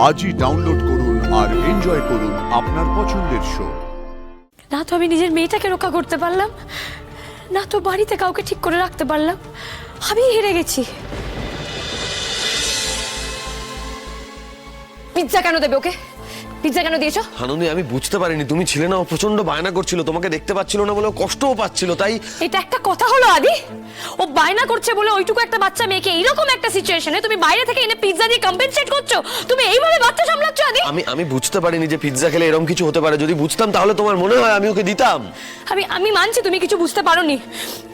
আজই ডাউনলোড করুন আর এনজয় করুন আপনার পছন্দের শো। না তো আমি নিজের মেয়েটাকে রক্ষা করতে পারলাম, না তো বাড়িতে কাউকে ঠিক করে রাখতে পারলাম। আমি হেরে গেছি। পিৎজা কেন দেবে ওকে? পিৎজা কেন দিয়েছো? আনন্দি, আমি বুঝতে পারিনি তুমি ছিলে না। ও প্রচন্ড বায়না করছিল, তোমাকে দেখতে পাচ্ছিল না বলে ও কষ্টও পাচ্ছিল। তাই এটা একটা কথা হলো আদি? ও বায়না করছে বলে ওইটুকু একটা বাচ্চা মেয়েকে এইরকম একটা সিচুয়েশনে তুমি বাইরে থেকে এনে পিৎজা দিয়ে কম্পেনসেট করছো? তুমি এইভাবে বাচ্চা সামলাচ্ছ আদি? আমি বুঝতে পারিনি যে পিৎজা খেলে এরকম কিছু হতে পারে। যদি বুঝতাম তাহলে তোমার মনে হয় আমি ওকে দিতাম? আমি মানছি তুমি কিছু বুঝতে পারোনি,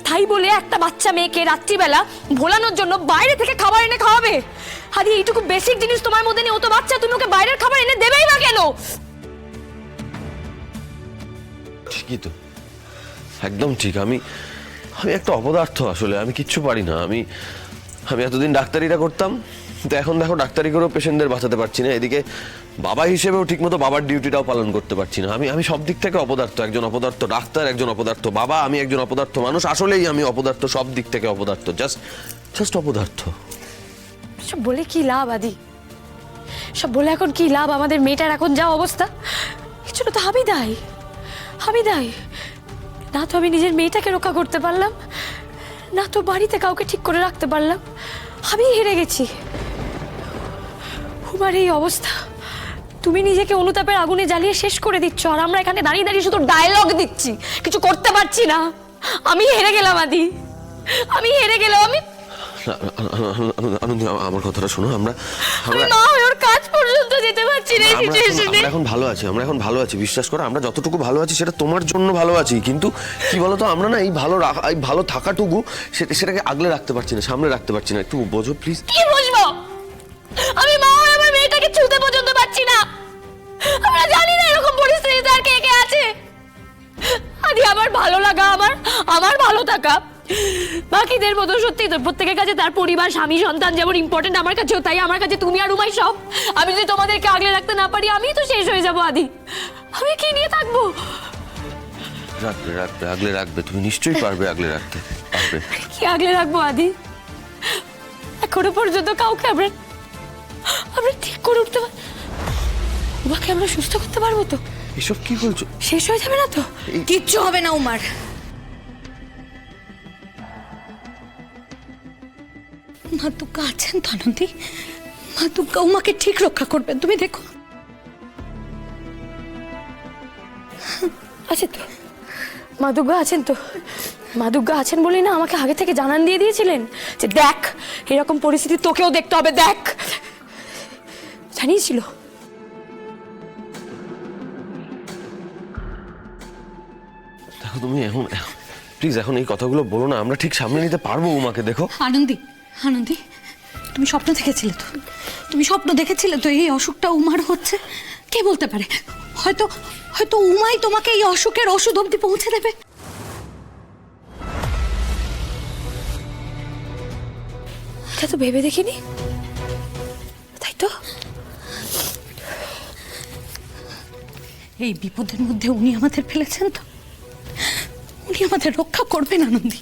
তাই বলে একটা বাচ্চা মেয়েকে রাত্রিবেলা ভোলানোর জন্য বাইরে থেকে খাবার এনে খাওয়াবে? আদি এইটুকু বেসিক জিনিস তোমার মধ্যে নেই। ও তো বাচ্চা, তুমি ওকে বাইরের খাবার এনে দেবেই বা কেন? ঠিকই তো, একদম ঠিক। আমি একটা অপদার্থ আসলে। আমি কিচ্ছু পারি না। আমি এতদিন ডাক্তারিটা করতাম, তো এখন দেখো ডাক্তারি করেও পেশেন্টদের বাঁচাতে পারছি না। এদিকে বাবা হিসেবেও ঠিকমতো বাবার ডিউটিটাও পালন করতে পারছি না। আমি সব দিক থেকে অপদার্থ। একজন অপদার্থ ডাক্তার, একজন অপদার্থ বাবা, আমি একজন অপদার্থ মানুষ। আসলেই আমি অপদার্থ, সব দিক থেকে অপদার্থ। জাস্ট অপদার্থ। সব বলে কি লাভ আদি? সব বলে এখন কি লাভ? আমাদের মেয়েটার এখন যা অবস্থা, এর জন্য তো আমি দায়ী। না তো আমি নিজের মেয়েটাকে রক্ষা করতে পারলাম, না তো বাড়িতে কাউকে ঠিক করে রাখতে পারলাম। আমি হেরে গেছি। তোমার এই অবস্থা, তুমি নিজেকে অনুতাপের আগুনে জ্বালিয়ে শেষ করে দিচ্ছ, আর আমরা এখানে দাঁড়িয়ে দাঁড়িয়ে শুধু ডায়লগ দিচ্ছি, কিছু করতে পারছি না। আমি হেরে গেলাম আদি, আমি হেরে গেলাম। আনন্দ, আমার কথাটা শোনো। আমরা মা ওর কাজ পর্যন্ত যেতে পারছি না এই সিচুয়েশনে। এখন ভালো আছি, আমরা এখন ভালো আছি। বিশ্বাস করো, আমরা যতটুকু ভালো আছি সেটা তোমার জন্য ভালো আছি। কিন্তু কি বলতো, আমরা না এই ভালো থাকাটুকু সেটাকে আগলে রাখতে পারছি না, সামনে রাখতে পারছি না। একটু বোঝো প্লিজ। কি বুঝবো? আমি মা আর আমার মেয়েটাকে ছুঁতে পর্যন্ত পারছি না। আমরা জানি না এরকম পরিস্থিতিতে আর কে কে আছে। আদি আমার ভালো লাগা, আমার ভালো থাকা বাকিদের মতো সত্যি তো প্রত্যেকের কাছে তার পরিবার, স্বামী, সন্তান যেমন ইম্পর্টেন্ট, আমার কাছেও তাই। আমার কাছে তুমি আর উমাই সব। আমি যদি তোমাদেরকে আগলে রাখতে না পারি, আমি তো শেষ হয়ে যাবো আদি। আমি কি নিয়ে থাকবো? রাখবে আগলে রাখবে, তুমি নিশ্চয়ই পারবে আগলে রাখতে পারবে। কি আগলে রাখবো আদি? এখনো পর্যন্ত কাউকে আমরা ঠিক করে উঠতে পারি? উমাকে আমরা সুস্থ করতে পারবো তো? এসব কি বলছো? শেষ হয়ে যাবে না তো? কিচ্ছু হবে না উমার। মা দুর্গা আছেন তো আনন্দী, মা দুর্গা উমাকে ঠিক রক্ষা করবেন, তুমি দেখো। আছে তো, মা দুর্গা আছেন তো। মা দুর্গা আছেন বলেই না আমাকে আগে থেকে জানান দিয়ে দিয়েছিলেন যে দেখ এরকম পরিস্থিতি তোকেও দেখতে হবে। দেখ, জানিয়েছিল। দেখো তুমি এখন প্লিজ এখন এই কথাগুলো বলো না। আমরা ঠিক সামনে নিতে পারবো উমাকে। দেখো আনন্দী, তুমি স্বপ্ন দেখেছিলে তো? তুমি স্বপ্ন দেখেছিলে তো এই অসুখটা উমার হচ্ছে? কে বলতে পারে, হয়তো উমাই তোমাকে এই অসুখের ওষুধ অবধি পৌঁছে দেবে। এটা তো ভেবে দেখিনি, তাই তো? এই বিপদের মধ্যে উনি আমাদের ফেলেছেন তো, উনি আমাদের রক্ষা করবেন আনন্দী।